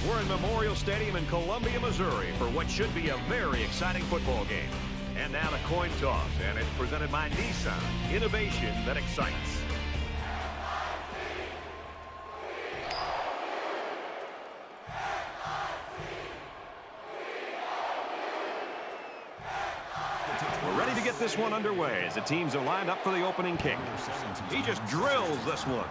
We're in Memorial Stadium in Columbia, Missouri for what should be a very exciting football game. And now the coin toss, and it's presented by Nissan. Innovation that excites. We're ready to get this one underway as the teams are lined up for the opening kick. He just drills this one.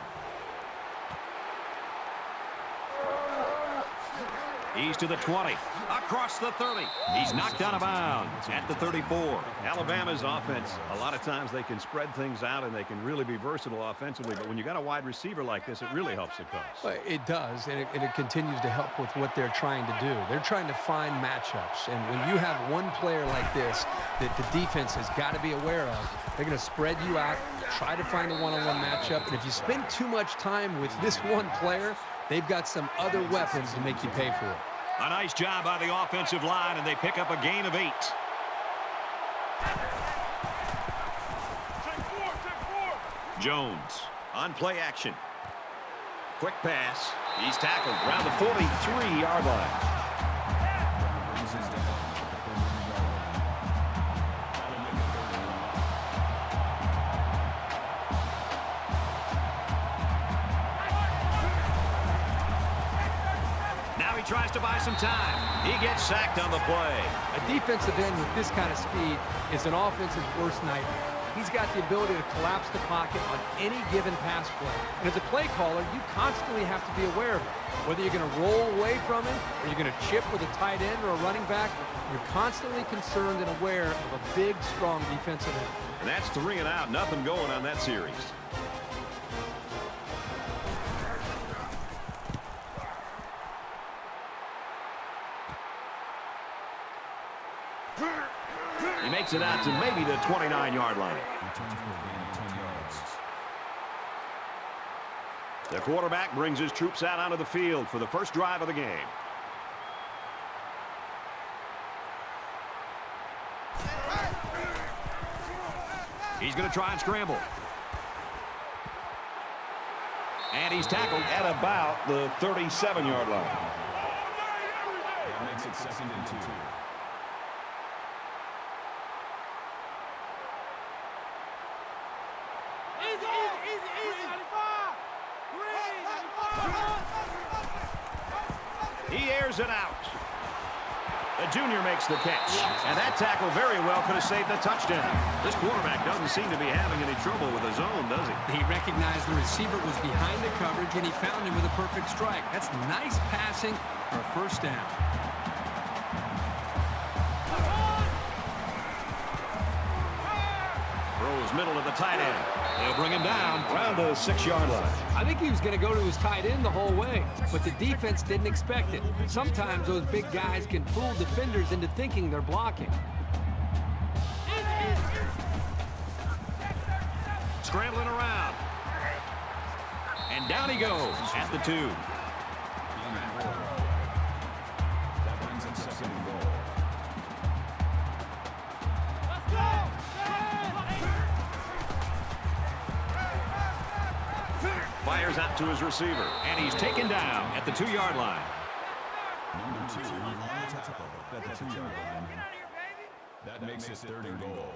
He's to the 20, across the 30. He's knocked out of bounds at the 34. Alabama's offense, a lot of times they can spread things out and they can really be versatile offensively. But when you got a wide receiver like this, it really helps the cause. Well, it does, and it continues to help with what they're trying to do. They're trying to find matchups. And when you have one player like this that the defense has got to be aware of, they're going to spread you out, try to find a one-on-one matchup. And if you spend too much time with this one player, they've got some other weapons to make you pay for it. A nice job by the offensive line, and they pick up a gain of 8. Jones on play action. Quick pass. He's tackled around the 43-yard line. Tries to buy some time. He gets sacked on the play. A defensive end with this kind of speed is an offense's worst nightmare. He's got the ability to collapse the pocket on any given pass play. And as a play caller, you constantly have to be aware of it. Whether you're going to roll away from him or you're going to chip with a tight end or a running back, you're constantly concerned and aware of a big, strong defensive end. And that's 3 and out. Nothing going on that series. He makes it out to maybe the 29-yard line. The quarterback brings his troops out onto the field for the first drive of the game. He's going to try and scramble. And he's tackled at about the 37-yard line. That makes it 2nd and 2. He airs it out. The junior makes the catch. And that tackle very well could have saved the touchdown. This quarterback doesn't seem to be having any trouble with his own, does he? He recognized the receiver was behind the coverage, and he found him with a perfect strike. That's nice passing for a first down. Throws middle to the tight end. They'll bring him down around the 6-yard line. I think he was going to go to his tight end the whole way, but the defense didn't expect it. Sometimes those big guys can fool defenders into thinking they're blocking. Scrambling around. And down he goes at the 2. That brings up 2nd and goal. Fires out to his receiver, and he's taken down at the 2-yard line. Number 2 on the tackle at the 2-yard line. That makes it 3rd and goal.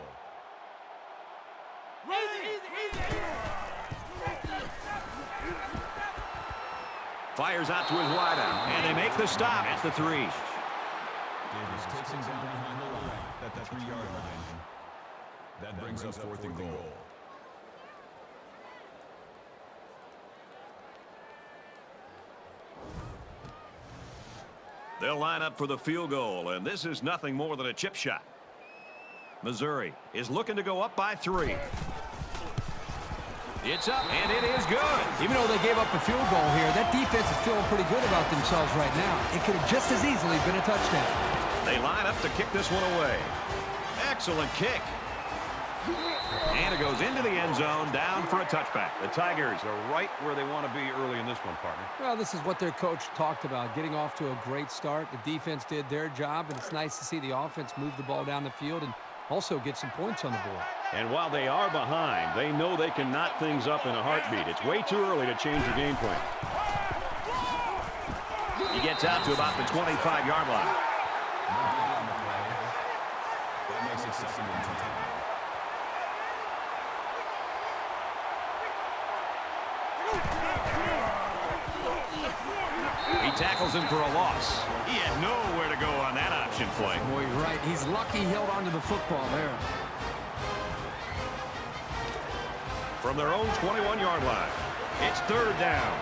Fires out to his wideout, and they make the stop at the 3. Davis takes him down behind the line at the 3-yard line. That brings up 4th and goal. They'll line up for the field goal, and this is nothing more than a chip shot. Missouri is looking to go up by 3. It's up, and it is good. Even though they gave up a field goal here, that defense is feeling pretty good about themselves right now. It could have just as easily been a touchdown. They line up to kick this one away. Excellent kick. And it goes into the end zone, down for a touchback. The Tigers are right where they want to be early in this one, partner. Well, this is what their coach talked about, getting off to a great start. The defense did their job, and it's nice to see the offense move the ball down the field and also get some points on the board. And while they are behind, they know they can knot things up in a heartbeat. It's way too early to change your game plan. He gets out to about the 25-yard line. That makes it 2nd and 10. He tackles him for a loss. He had nowhere to go on that option play. Boy, you're right. He's lucky he held onto the football there. From their own 21-yard line, it's 3rd down.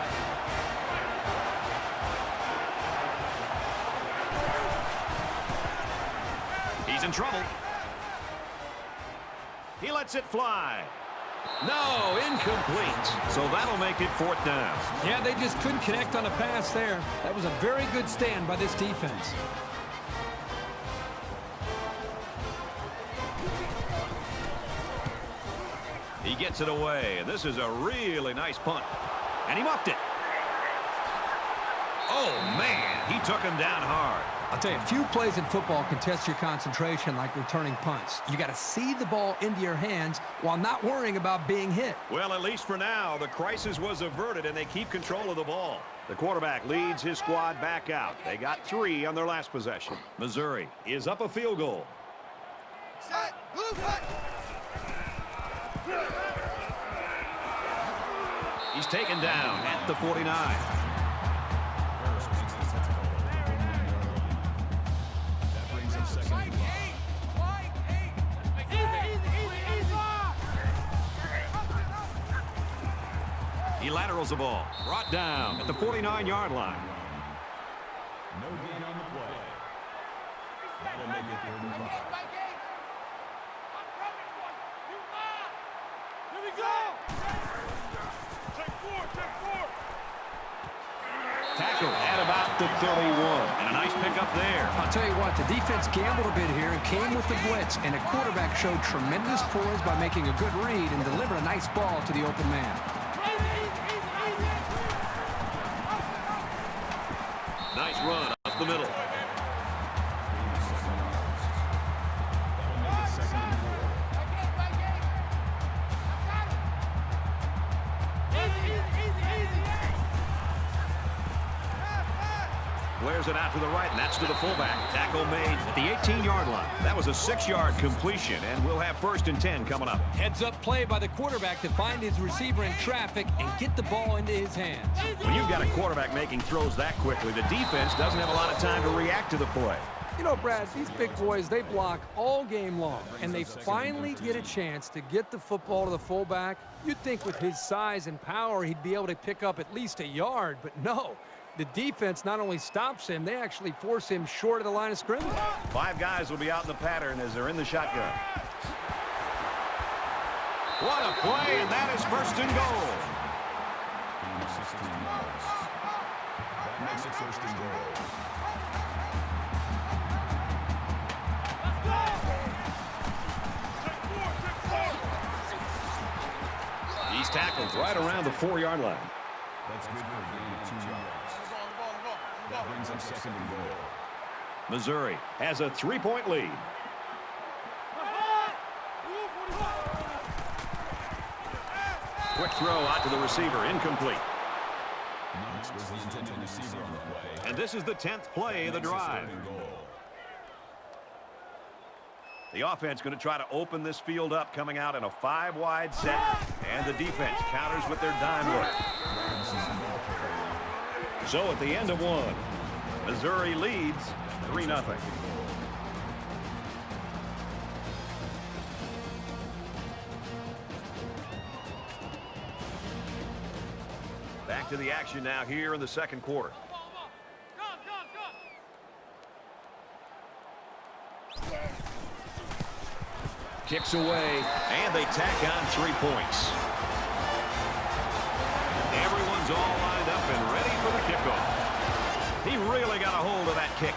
He's in trouble. He lets it fly. No, incomplete. So that'll make it 4th down. Yeah, they just couldn't connect on a pass there. That was a very good stand by this defense. He gets it away, and this is a really nice punt. And he muffed it. Oh, man, he took him down hard. I'll tell you, few plays in football can test your concentration like returning punts. You got to see the ball into your hands while not worrying about being hit. Well, at least for now, the crisis was averted, and they keep control of the ball. The quarterback leads his squad back out. They got 3 on their last possession. Missouri is up a field goal. Set, blue cut. He's taken down at the 49. He laterals the ball. Brought down at the 49-yard line. No gain on the play. That'll make it 3rd and 5. Here we go. Check 4, check 4. Tackle at about the 31. And a nice pickup there. I'll tell you what, the defense gambled a bit here and came with the blitz, and the quarterback showed tremendous poise by making a good read and delivered a nice ball to the open man. Nice run up the middle. That'll make it 2nd and 4. Blares it out to the right, and that's to the fullback. Tackle made at the 18-yard line. That was a 6-yard completion, and we'll have 1st and 10 coming up. Heads-up play by the quarterback to find his receiver in traffic and get the ball into his hands. When you've got a quarterback making throws that quickly, the defense doesn't have a lot of time to react to the play. You know, Brad, these big boys, they block all game long, and they finally get a chance to get the football to the fullback. You'd think with his size and power, he'd be able to pick up at least a yard, but no. The defense not only stops him, they actually force him short of the line of scrimmage. 5 guys will be out in the pattern as they're in the shotgun. What a play, and that is 1st and goal. 16 yards. That makes it 1st and goal. He's tackled right around the 4-yard line. That's good for a gain of 2 yards. That brings up 2nd and goal. Missouri has a 3-point lead. Quick throw out to the receiver, incomplete. Knox was the intended receiver on the play. And this is the 10th play of the drive. Makes it 3rd and goal. The offense going to try to open this field up, coming out in a 5-wide set, and the defense counters with their dime look. So at the end of 1, Missouri leads 3-0. Back to the action now here in the 2nd quarter. Kicks away, and they tack on 3 points. Everyone's all lined up and ready for the kickoff. He really got a hold of that kick.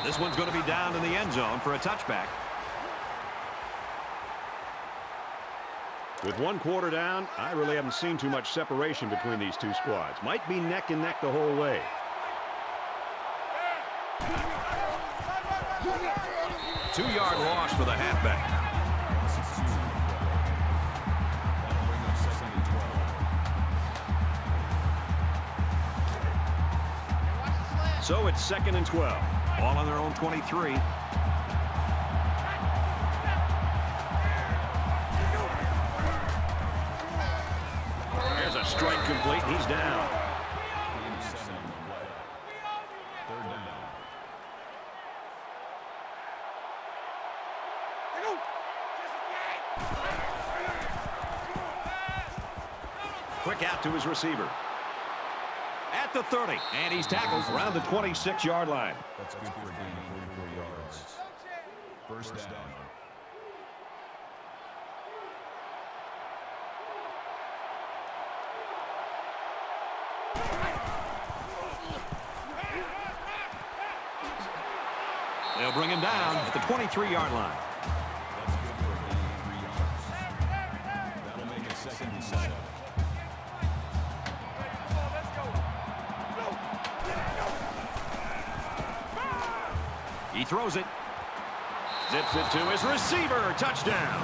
This one's going to be down in the end zone for a touchback. With 1 quarter down, I really haven't seen too much separation between these two squads. Might be neck and neck the whole way. Two-yard loss for the halfback. So it's 2nd and 12. Ball on their own 23. There's a strike complete. He's down. Gain of 7 on the play. 3rd down. Quick out to his receiver. At the 30. And he's tackled around the 26-yard line. That's good for a gain of 44 yards. 1st down. They'll bring him down at the 23-yard line. That's good for a gain of 3 yards. That'll make it 2nd and 7. He throws it. Zips it to his receiver. Touchdown.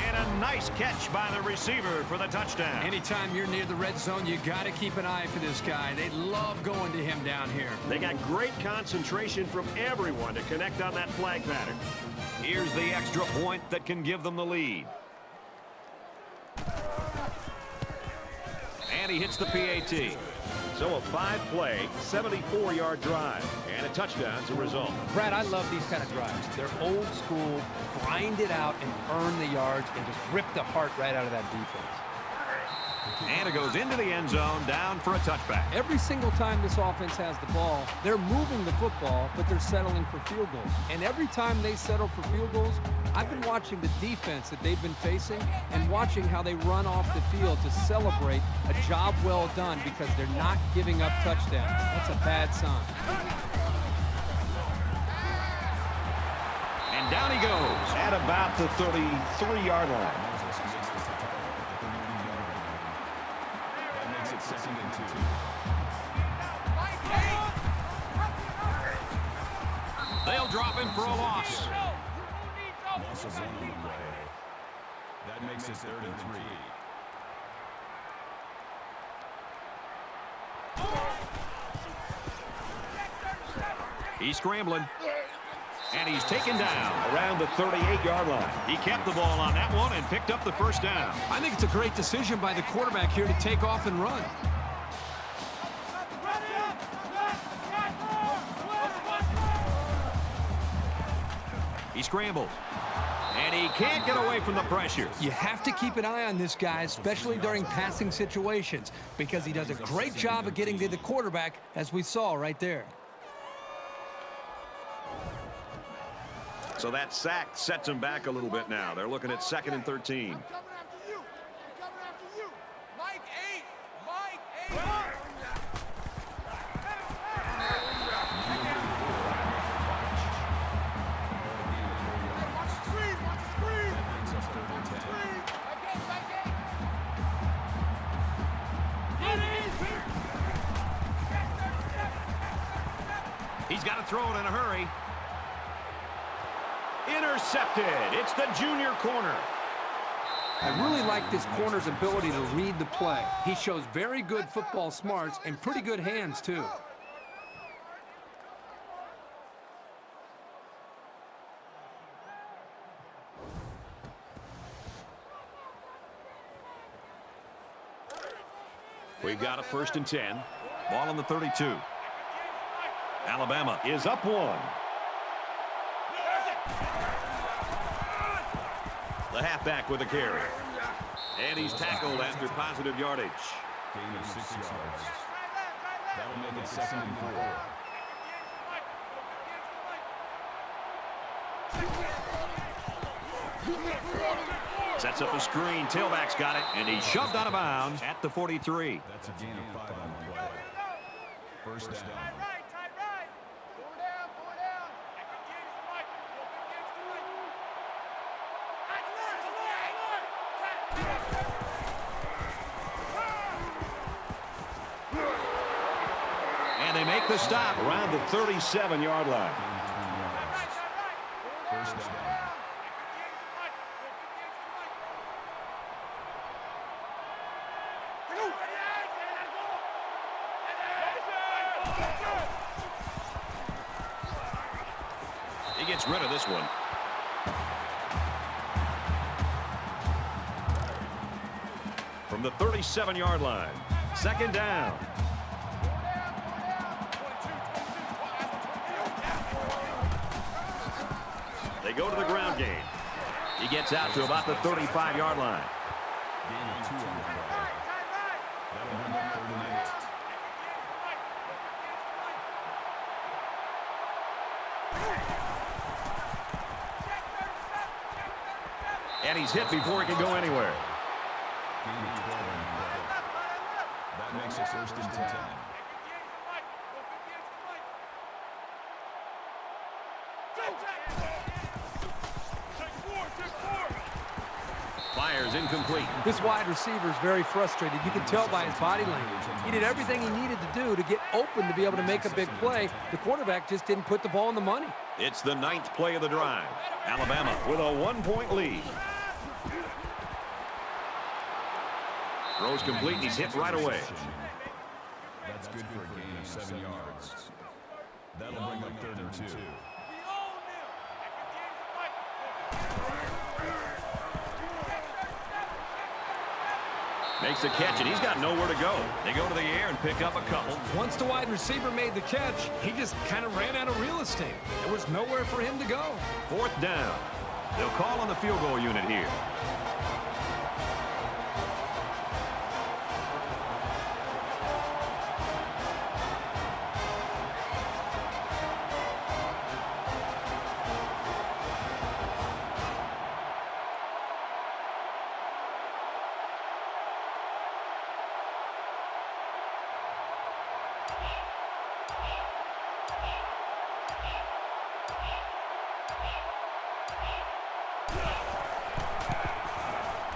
And a nice catch by the receiver for the touchdown. Anytime you're near the red zone, you got to keep an eye for this guy. They love going to him down here. They got great concentration from everyone to connect on that flag pattern. Here's the extra point that can give them the lead. And he hits the PAT. So a 5-play, 74-yard drive, and a touchdown as a result. Brad, I love these kind of drives. They're old school, grind it out and earn the yards and just rip the heart right out of that defense. And it goes into the end zone, down for a touchback. Every single time this offense has the ball, they're moving the football, but they're settling for field goals. And every time they settle for field goals, I've been watching the defense that they've been facing and watching how they run off the field to celebrate a job well done because they're not giving up touchdowns. That's a bad sign. And down he goes at about the 33-yard line. That makes it 2nd and 2. They'll drop him for a loss. Loss of 1 on the play. That makes it 3rd and 3. He's scrambling. And he's taken down around the 38-yard line. He kept the ball on that one and picked up the 1st down. I think it's a great decision by the quarterback here to take off and run. He scrambles. And he can't get away from the pressure. You have to keep an eye on this guy, especially during passing situations, because he does a great job of getting to the quarterback, as we saw right there. So that sack sets him back a little bit now. They're looking at 2nd and 13. He's got to throw it in a hurry. Intercepted. It's the junior corner. I really like this corner's ability to read the play. He shows very good football smarts and pretty good hands, too. We've got a 1st and 10. Ball on the 32. Alabama is up 1. The halfback with a carry. And he's tackled after positive yardage. Gain of 6 yards. That'll make it 2nd and 4. Sets up a screen. Tailback's got it. And he's shoved out of bounds at the 43. That's a gain of 5 on the play. 1st down. And they make the stop around the 37-yard line. 1st down. gets rid of this one. From the 37-yard line, second down. They go to the ground game. He gets out to about the 35-yard line. Gain of 2 on the play. That'll bring up 30 minutes. And he's hit before he can go anywhere. Gain of 12 on the play. That makes it 1st and 10. Fires incomplete. This wide receiver is very frustrated. You can tell by his body language. He did everything he needed to do to get open to be able to make a big play. The quarterback just didn't put the ball in the money. It's the 9th play of the drive. Alabama with a 1-point lead. Throws complete, and he's hit right away. That's good for a gain of 7 yards. That'll bring up 3rd and 2. Makes a catch, and he's got nowhere to go. They go to the air and pick up a couple. Once the wide receiver made the catch, he just kind of ran out of real estate. There was nowhere for him to go. 4th down. They'll call on the field goal unit here.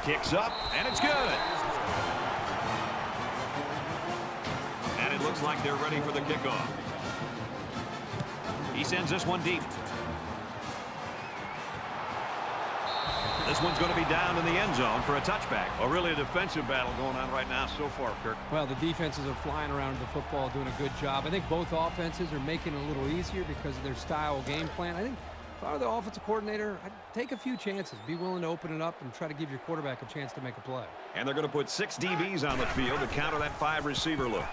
Kicks up, and it's good. And it looks like they're ready for the kickoff. He sends this one deep. This one's going to be down in the end zone for a touchback. Well, really a defensive battle going on right now so far, Kirk. Well, the defenses are flying around the football, doing a good job. I think both offenses are making it a little easier because of their style game plan. I think if I were the offensive coordinator, I'd take a few chances. Be willing to open it up and try to give your quarterback a chance to make a play. And they're going to put 6 DBs on the field to counter that 5 receiver look.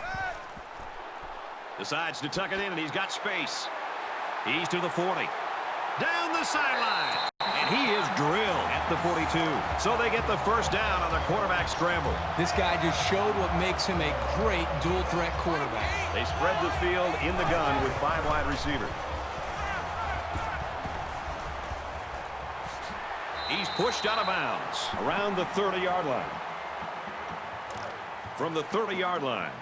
Decides to tuck it in, and he's got space. He's to the 40. Down the sideline. And he is drilled at the 42. So they get the first down on the quarterback scramble. This guy just showed what makes him a great dual-threat quarterback. They spread the field in the gun with 5 wide receivers. He's pushed out of bounds around the 30-yard line. From the 30-yard line,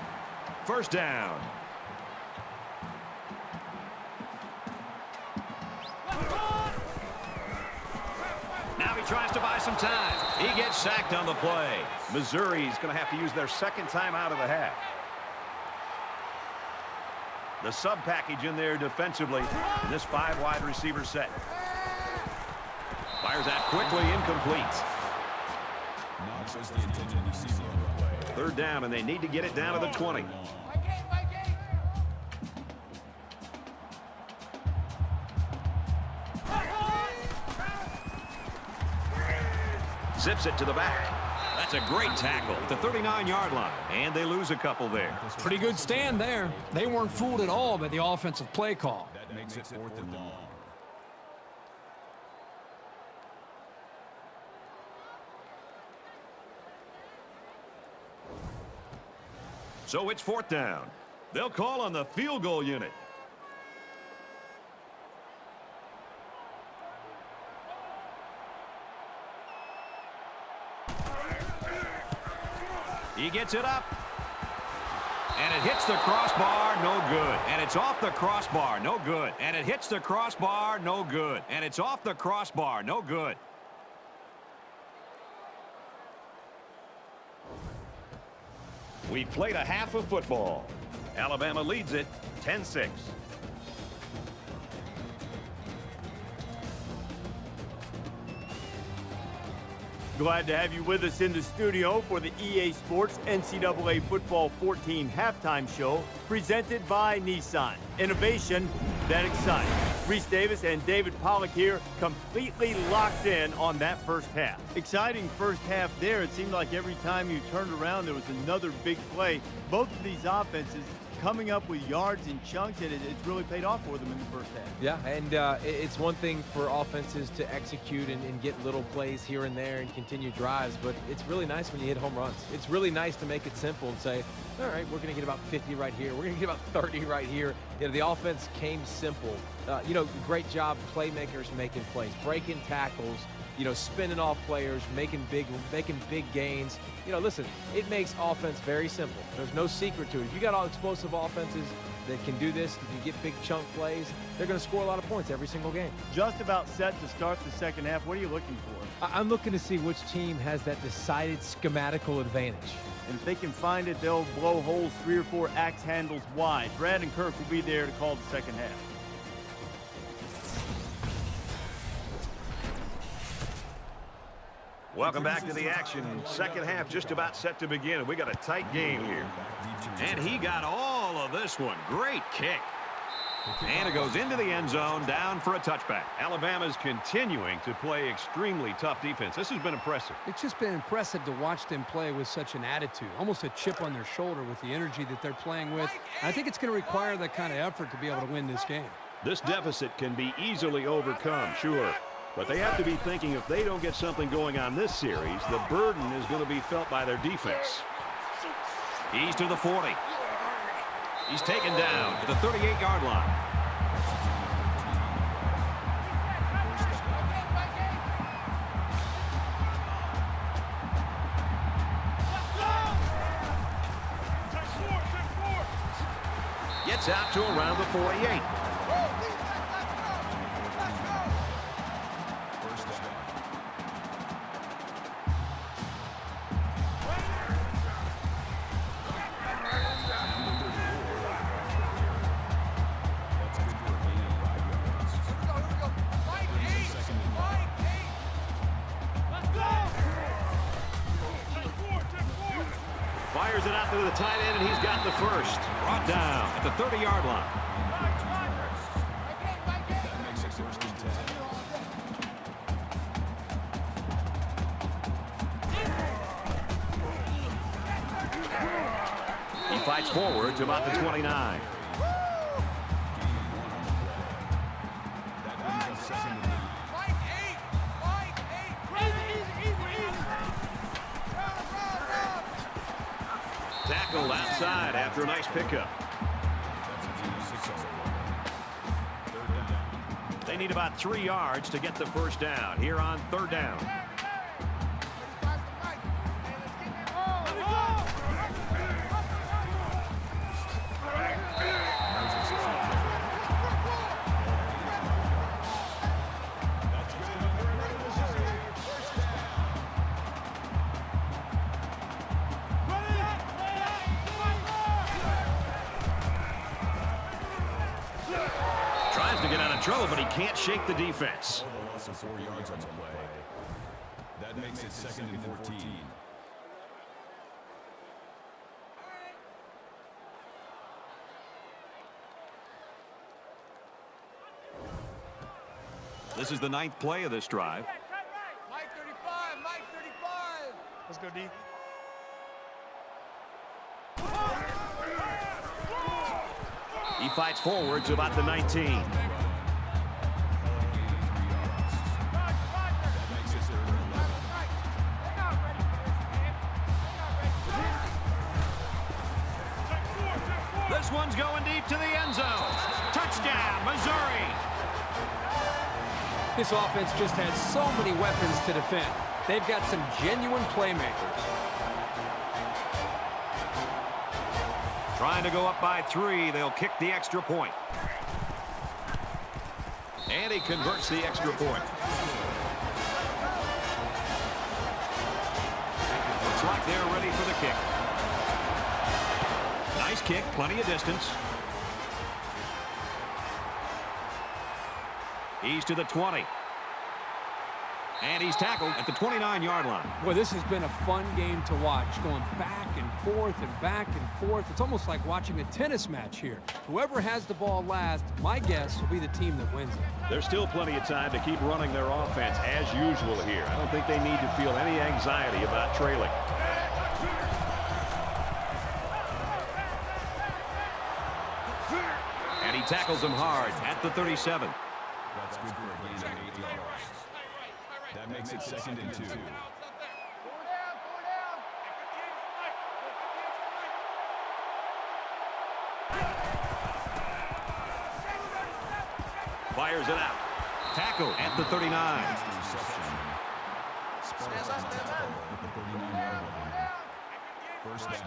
first down. Now he tries to buy some time. He gets sacked on the play. Missouri's going to have to use their second timeout of the half. The sub package in there defensively in this 5 wide receiver set. Fires out quickly, incomplete. Knox is the intended receiver on the play. Third down, and they need to get it down to the 20. Zips it to the back. That's a great tackle at the 39-yard line. And they lose a couple there. Pretty good stand there. They weren't fooled at all by the offensive play call. That makes it 4th and long. So it's 4th down. They'll call on the field goal unit. He gets it up. And it hits the crossbar, no good. And it's off the crossbar, no good. And it hits the crossbar, no good. And it's off the crossbar, no good. We've played a half of football. Alabama leads it 10-6. Glad to have you with us in the studio for the EA Sports NCAA Football 14 halftime show presented by Nissan. Innovation that exciting. Reese Davis and David Pollack here, completely locked in on that first half. Exciting first half there. It seemed like every time you turned around, there was another big play. Both of these offenses coming up with yards and chunks, and it's really paid off for them in the first half. Yeah, and it's one thing for offenses to execute and get little plays here and there and continue drives, but it's really nice when you hit home runs. It's really nice to make it simple and say, all right, we're going to get about 50 right here. We're going to get about 30 right here. You know, the offense came simple. Great job playmakers making plays, breaking tackles, spinning off players, making big gains. Listen, it makes offense very simple. There's no secret to it. If you got all explosive offenses that can do this, that can get big chunk plays, they're going to score a lot of points every single game. Just about set to start the second half. What are you looking for? I'm looking to see which team has that decided schematical advantage. And if they can find it, they'll blow holes 3 or 4 axe handles wide. Brad and Kirk will be there to call the second half. Welcome back to the action. Second half just about set to begin. We got a tight game here. And he got all of this one. Great kick. And it goes into the end zone, down for a touchback. Alabama's continuing to play extremely tough defense. This has been impressive. It's just been impressive to watch them play with such an attitude, almost a chip on their shoulder with the energy that they're playing with. I think it's going to require that kind of effort to be able to win this game. This deficit can be easily overcome, sure. But they have to be thinking if they don't get something going on this series, the burden is going to be felt by their defense. He's to the 40. He's taken down to the 38-yard line. Gets out to around the 48. Fires it out to the tight end, and he's got the first. Brought down at the 30-yard line. That makes it first and 10. He fights forward to about the 29. That brings us second and 8. Tackled outside after a nice pickup. That's a team of 6 Third down. They need about 3 yards to get the first down here on third down. Tries to get out of trouble, but he can't shake the defense. A loss of 4 yards on the play. That makes it second and 14. This is the 9th play of this drive. Mike 35, Mike 35. Let's go, D. He fights forward to about the 19. This one's going deep to the end zone. Touchdown, Missouri. This offense just has so many weapons to defend. They've got some genuine playmakers. Trying to go up by 3. They'll kick the extra point. And he converts the extra point. Looks like they're ready for the kick. Nice kick, plenty of distance. He's to the 20. And he's tackled at the 29-yard line. Boy, this has been a fun game to watch, going back and forth and back and forth. It's almost like watching a tennis match here. Whoever has the ball last, my guess will be the team that wins it. There's still plenty of time to keep running their offense as usual here. I don't think they need to feel any anxiety about trailing. And he tackles him hard at the 37. That's good for a gain of 8 yards. That makes it 2nd and 2. Fires it out. Tackle at the 39. First down.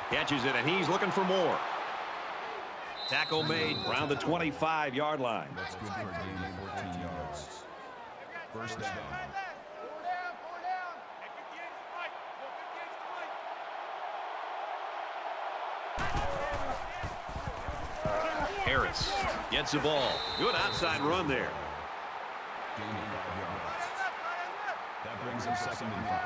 Catches it, and he's looking for more. Tackle made around the 25-yard line. That's good for a gain of 14 yards. First down. Harris gets the ball. Good outside run there. Gain of 5 yards. That brings him 2nd and 5.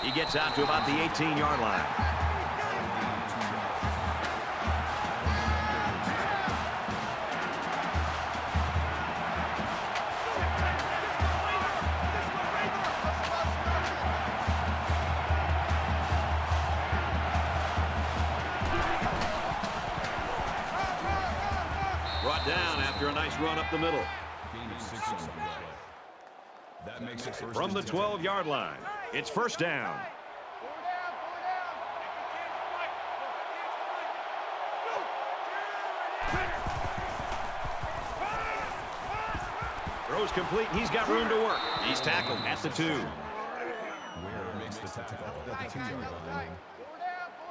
He gets out to about the 18-yard line. Brought down after a nice run up the middle. Gain of 6 on the play. That makes it first From the and 10. 12-yard line, it's first down. Throws complete. He's got room to work. He's tackled at the 2. Ware makes the tackle at the 2-yard line.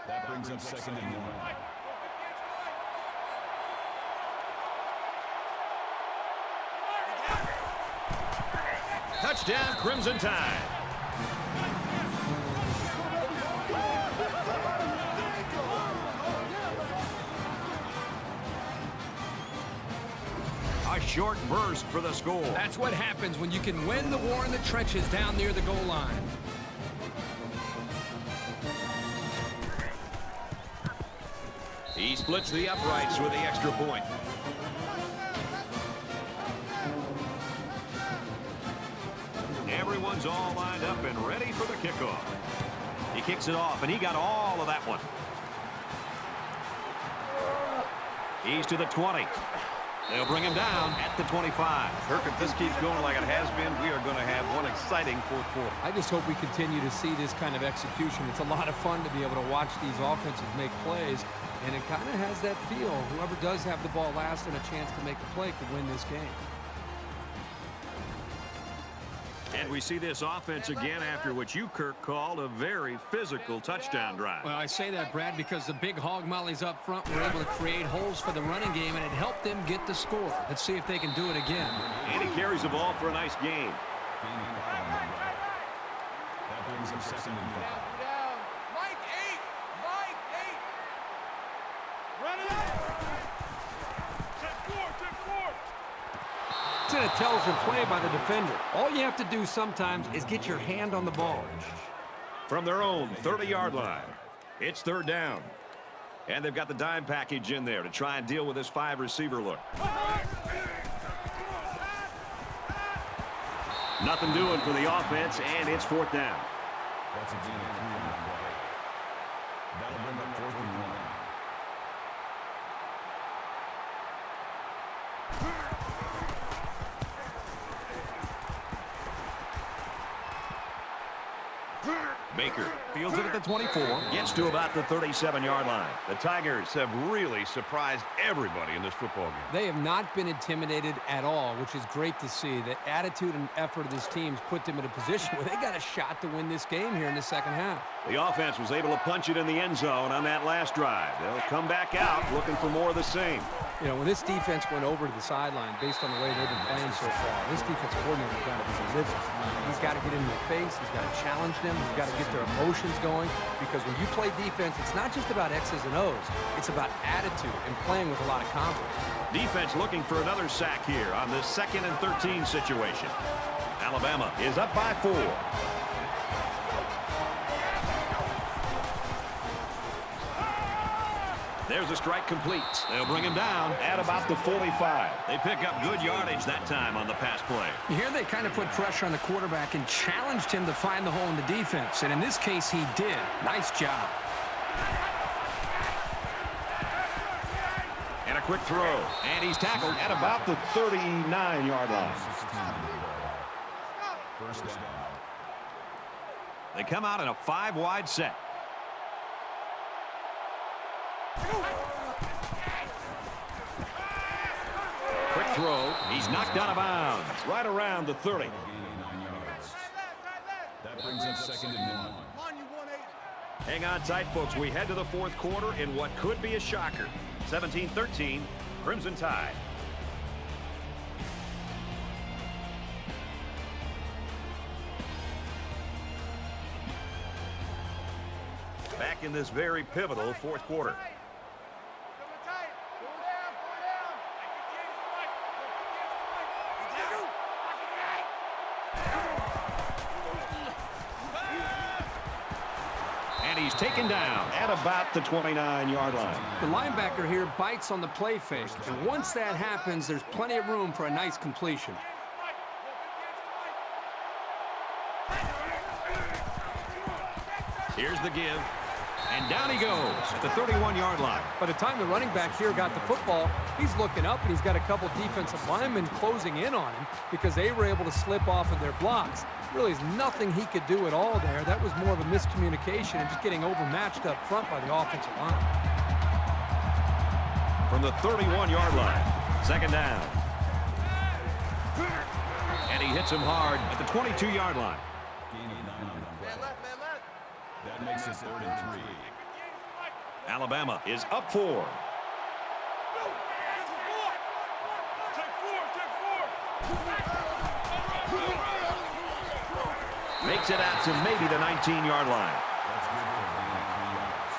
That brings up 2nd and 1. Touchdown, Crimson Tide. A short burst for the score. That's what happens when you can win the war in the trenches down near the goal line. He splits the uprights with the extra point. Everyone's all lined up and ready for the kickoff. He kicks it off, and he got all of that one. He's to the 20. They'll bring him down at the 25. Kirk, if this keeps going like it has been, we are going to have one exciting fourth quarter. I just hope we continue to see this kind of execution. It's a lot of fun to be able to watch these offenses make plays, and it kind of has that feel. Whoever does have the ball last and a chance to make a play could win this game. And we see this offense again after what you, Kirk, called a very physical touchdown drive. Well, I say that, Brad, because the big hog mollies up front were able to create holes for the running game, and it helped them get the score. Let's see if they can do it again. And he carries the ball for a nice gain. That brings him 2nd and 5. Mike 8! Mike 8! Run it up! Check 4! It's an intelligent play by the defender. All you have to do sometimes is get your hand on the ball. From their own 30-yard line, it's third down. And they've got the dime package in there to try and deal with this 5-receiver look. Nothing doing for the offense, and it's fourth down. That's a gain of 3 on the play. That'll bring up 4th and 1. Baker fields it at the 24. Gets to about the 37-yard line. The Tigers have really surprised everybody in this football game. They have not been intimidated at all, which is great to see. The attitude and effort of this team's put them in a position where they got a shot to win this game here in the second half. The offense was able to punch it in the end zone on that last drive. They'll come back out looking for more of the same. You know, when this defense went over to the sideline, based on the way they've been playing so far, this defense coordinator has got to be delivered. He's got to get in their face. He's got to challenge them. He's got to get their emotions going. Because when you play defense, it's not just about X's and O's. It's about attitude and playing with a lot of confidence. Defense looking for another sack here on this 2nd and 13 situation. Alabama is up by 4. There's a strike complete. They'll bring him down at about the 45. They pick up good yardage that time on the pass play. Here they kind of put pressure on the quarterback and challenged him to find the hole in the defense. And in this case, he did. Nice job. And a quick throw. And he's tackled at about the 39-yard line. First down. They come out in a 5-wide set. Quick throw. He's knocked out of bounds. Right around the 30. That brings up 2nd and 1. Hang on tight, folks. We head to the 4th quarter in what could be a shocker. 17-13, Crimson Tide. Back in this very pivotal 4th quarter. And he's taken down at about the 29-yard line. The linebacker here bites on the play fake. And once that happens, there's plenty of room for a nice completion. Here's the give. And down he goes at the 31-yard line. By the time the running back here got the football, he's looking up, and he's got a couple defensive linemen closing in on him because they were able to slip off of their blocks. Really is nothing he could do at all there. That was more of a miscommunication and just getting overmatched up front by the offensive line. From the 31-yard line, 2nd down. And he hits him hard at the 22-yard line. That makes it 3rd and 3. Alabama is up 4. Makes it out to maybe the 19-yard line. That's good for gain of 3 yards.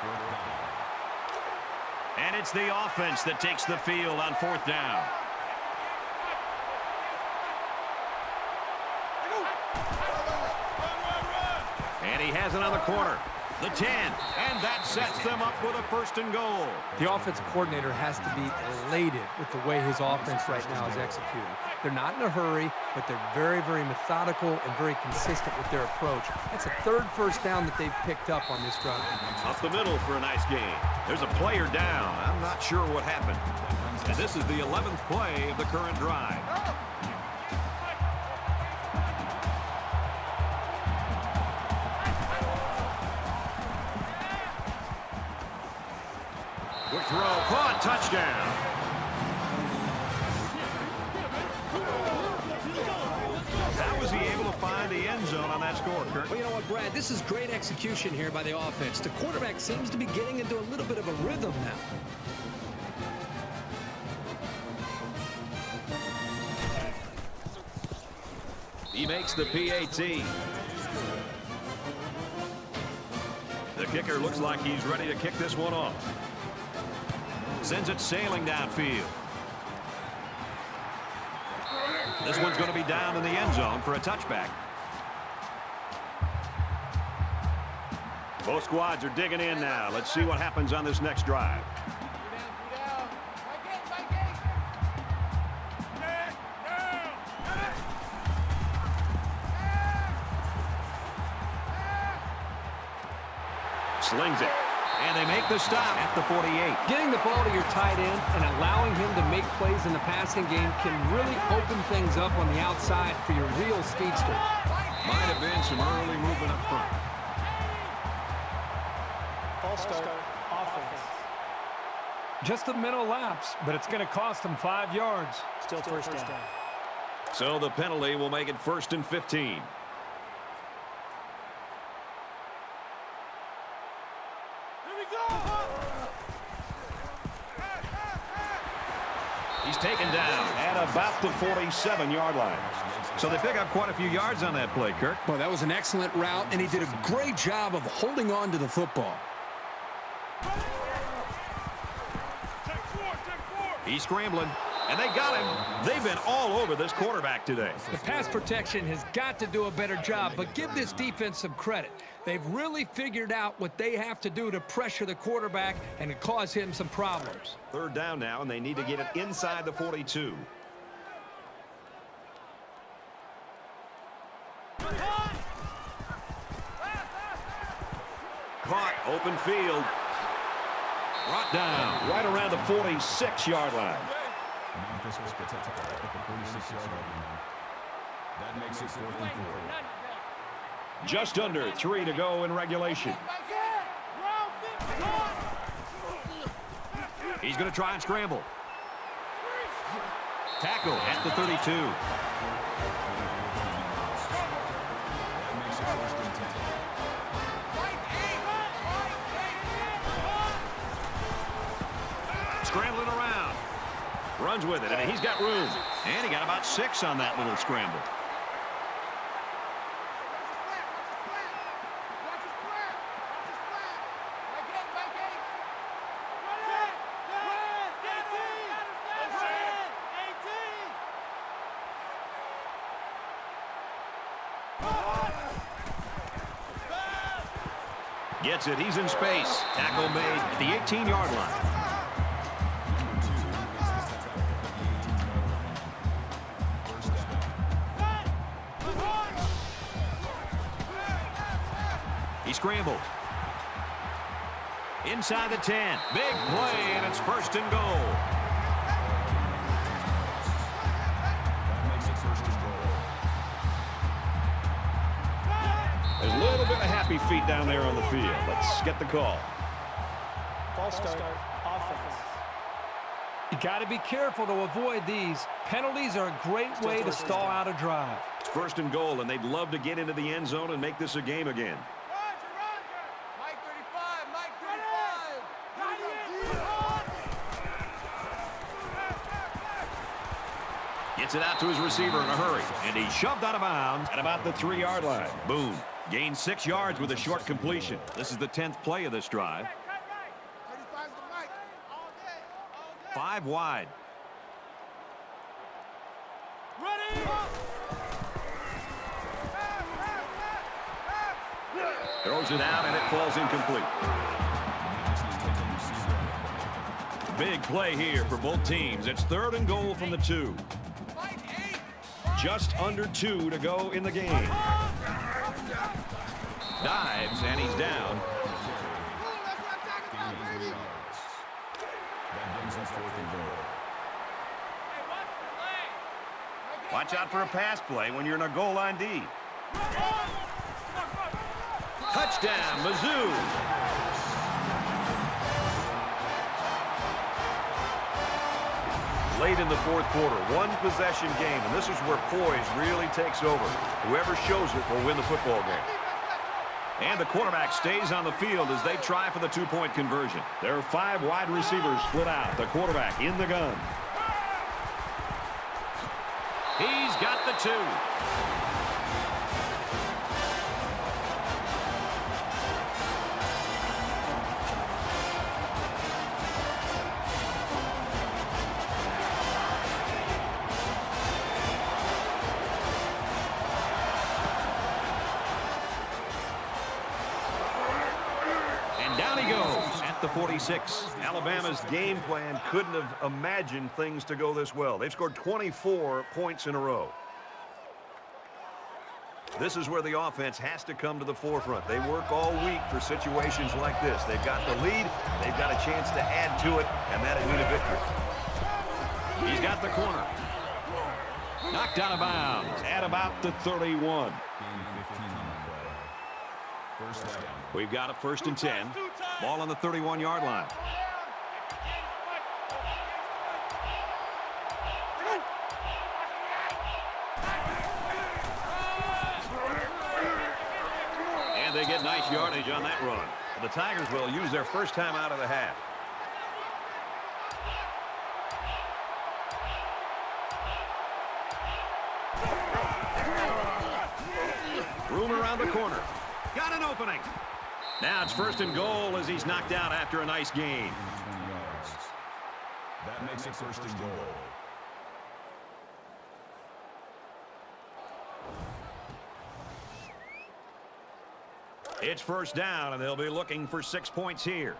4th down. And it's the offense that takes the field on 4th down. And he has it on the corner. The 10. And that sets them up with a 1st and goal. The offensive coordinator has to be elated with the way his offense right now is executing. They're not in a hurry, but they're very, very methodical and very consistent with their approach. That's the 3rd first down that they've picked up on this drive. Up the middle for a nice gain. There's a player down. I'm not sure what happened. And this is the 11th play of the current drive. Quick throw, caught, touchdown. How was he able to find the end zone on that score, Kurt? Well, you know what, Brad? This is great execution here by the offense. The quarterback seems to be getting into a little bit of a rhythm now. He makes the PAT. The kicker looks like he's ready to kick this one off. Sends it sailing downfield. This one's going to be down in the end zone for a touchback. Both squads are digging in now. Let's see what happens on this next drive. Slings it. And they make the stop at the 48. Getting the ball to your tight end and allowing him to make plays in the passing game can really open things up on the outside for your real speedster. Might have been some early movement up front. False start. Offense. Just a mental lapse, but it's going to cost them 5 yards. Still first down. So the penalty will make it 1st and 15. Here we go. He's taken down at about the 47-yard line. So they pick up quite a few yards on that play, Kirk. Well, that was an excellent route, and he did a great job of holding on to the football. He's scrambling, and they got him. They've been all over this quarterback today. The pass protection has got to do a better job, but give this defense some credit. They've really figured out what they have to do to pressure the quarterback and to cause him some problems. 3rd down now, and they need to get it inside the 42. Caught, open field. Brought down right around the 46-yard line. Memphis was protected at the 46-yard line. That makes it 4th and 4. Just under 3 to go in regulation. He's going to try and scramble. Tackle at the 32. That makes it 1st and 10. Scrambling around. Runs with it, and he's got room. And he got about 6 on that little scramble. Gets it. He's in space. Tackle made at the 18-yard line. He scrambled. Inside the 10. Big play, and it's 1st and goal. That makes it 1st and goal. There's a little bit of happy feet down there on the field. Let's get the call. False start. Offense. You got to be careful to avoid these. Penalties are a great way to stall out a drive. It's 1st and goal, and they'd love to get into the end zone and make this a game again. Gets it out to his receiver in a hurry, and he's shoved out of bounds at about the 3-yard line. Boom. Gained 6 yards with a short completion. This is the 10th play of this drive. 5 wide. Throws it out, and it falls incomplete. Big play here for both teams. It's 3rd and goal from the 2. Just under 2 to go in the game. Dives, and he's down. That brings us 4th and goal. Watch out for a pass play when you're in a goal line D. Touchdown, Mizzou. Late in the 4th quarter, 1-possession game, and this is where poise really takes over. Whoever shows it will win the football game. And the quarterback stays on the field as they try for the 2-point conversion. There are 5 wide receivers split out. The quarterback in the gun. He's got the 2. Down he goes at the 46. Alabama's game plan couldn't have imagined things to go this well. They've scored 24 points in a row. This is where the offense has to come to the forefront. They work all week for situations like this. They've got the lead. They've got a chance to add to it, and that'll mean a victory. He's got the corner. Knocked out of bounds at about the 31. First down. We've got a 1st and 10. Ball on the 31-yard line. And they get nice yardage on that run. The Tigers will use their first time out of the half. Room around the corner. Got an opening. Now it's 1st and goal as he's knocked out after a nice gain. 20 yards. That makes it 1st and goal. It's 1st down, and they'll be looking for 6 points here.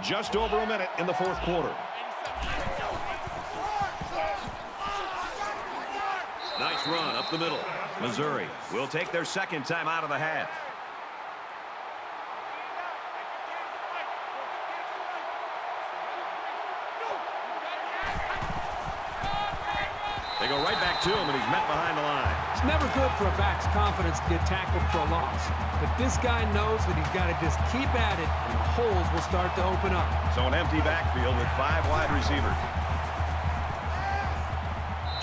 Just over a minute in the 4th quarter. Nice run up the middle. Missouri will take their 2nd time out of the half. They go right back to him, and he's met behind the line. It's never good for a back's confidence to get tackled for a loss. But this guy knows that he's got to just keep at it, and the holes will start to open up. So an empty backfield with 5 wide receivers.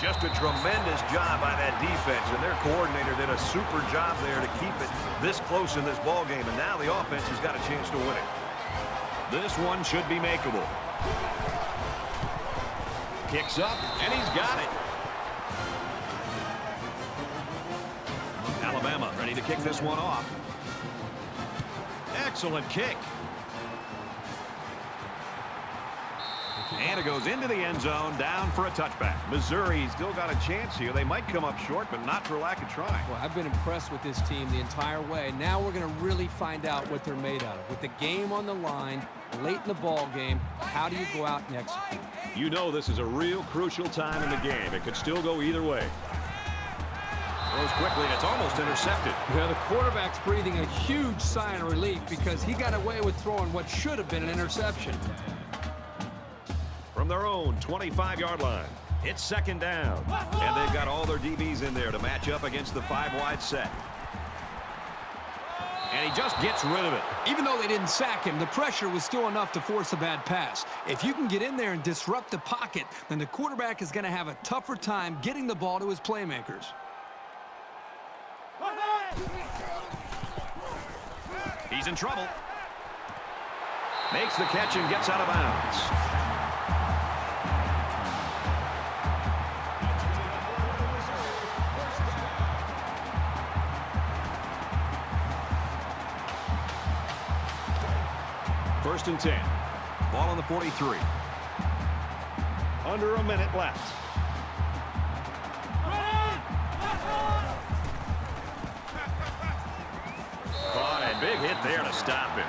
Just a tremendous job by that defense, and their coordinator did a super job there to keep it this close in this ball game, and now the offense has got a chance to win it. This one should be makeable. Kicks up, and he's got it. Alabama ready to kick this one off. Excellent kick. And it goes into the end zone, down for a touchback. Missouri still got a chance here. They might come up short, but not for lack of trying. Well, I've been impressed with this team the entire way. Now we're going to really find out what they're made out of. With the game on the line, late in the ball game, how do you go out and execute? You know this is a real crucial time in the game. It could still go either way. Throws quickly, and it's almost intercepted. Well, the quarterback's breathing a huge sigh of relief because he got away with throwing what should have been an interception. From their own 25-yard line, it's 2nd down. And they've got all their DBs in there to match up against the 5-wide set. And he just gets rid of it. Even though they didn't sack him, the pressure was still enough to force a bad pass. If you can get in there and disrupt the pocket, then the quarterback is going to have a tougher time getting the ball to his playmakers. He's in trouble. Makes the catch and gets out of bounds. First and 10. Ball on the 43. Under a minute left. Caught a big hit there to stop him.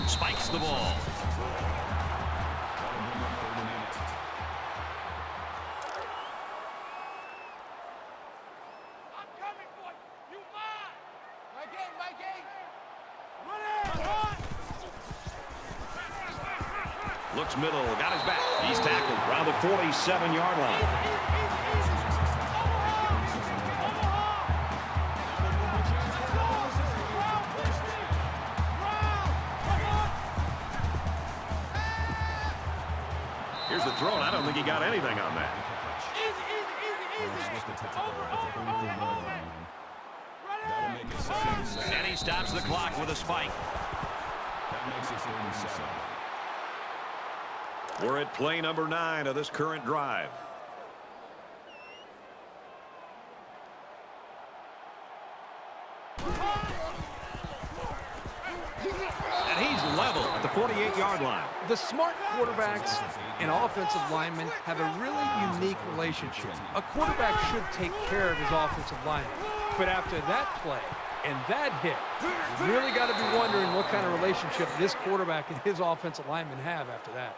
Spikes the ball. Looks middle, got his back. He's tackled around the 47-yard line. Here's the throw, and I don't think he got anything on that. And he stops the clock with a spike. That makes it 37. We're at play number 9 of this current drive. And he's level at the 48-yard line. The smart quarterbacks and offensive linemen have a really unique relationship. A quarterback should take care of his offensive lineman. But after that play and that hit, you really got to be wondering what kind of relationship this quarterback and his offensive lineman have after that.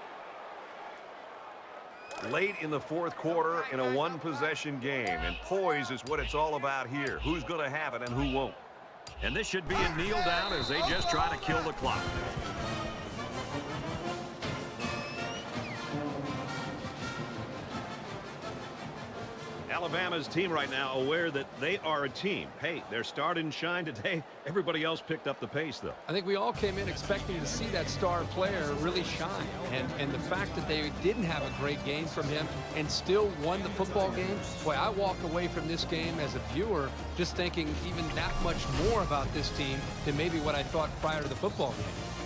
Late in the 4th quarter in a one-possession game, and poise is what it's all about here. Who's going to have it and who won't? And this should be a kneel down as they just try to kill the clock. Alabama's team right now aware that they are a team. Hey, they're starting to shine today. Everybody else picked up the pace, though. I think we all came in expecting to see that star player really shine. And the fact that they didn't have a great game from him and still won the football game, boy, I walk away from this game as a viewer just thinking even that much more about this team than maybe what I thought prior to the football game.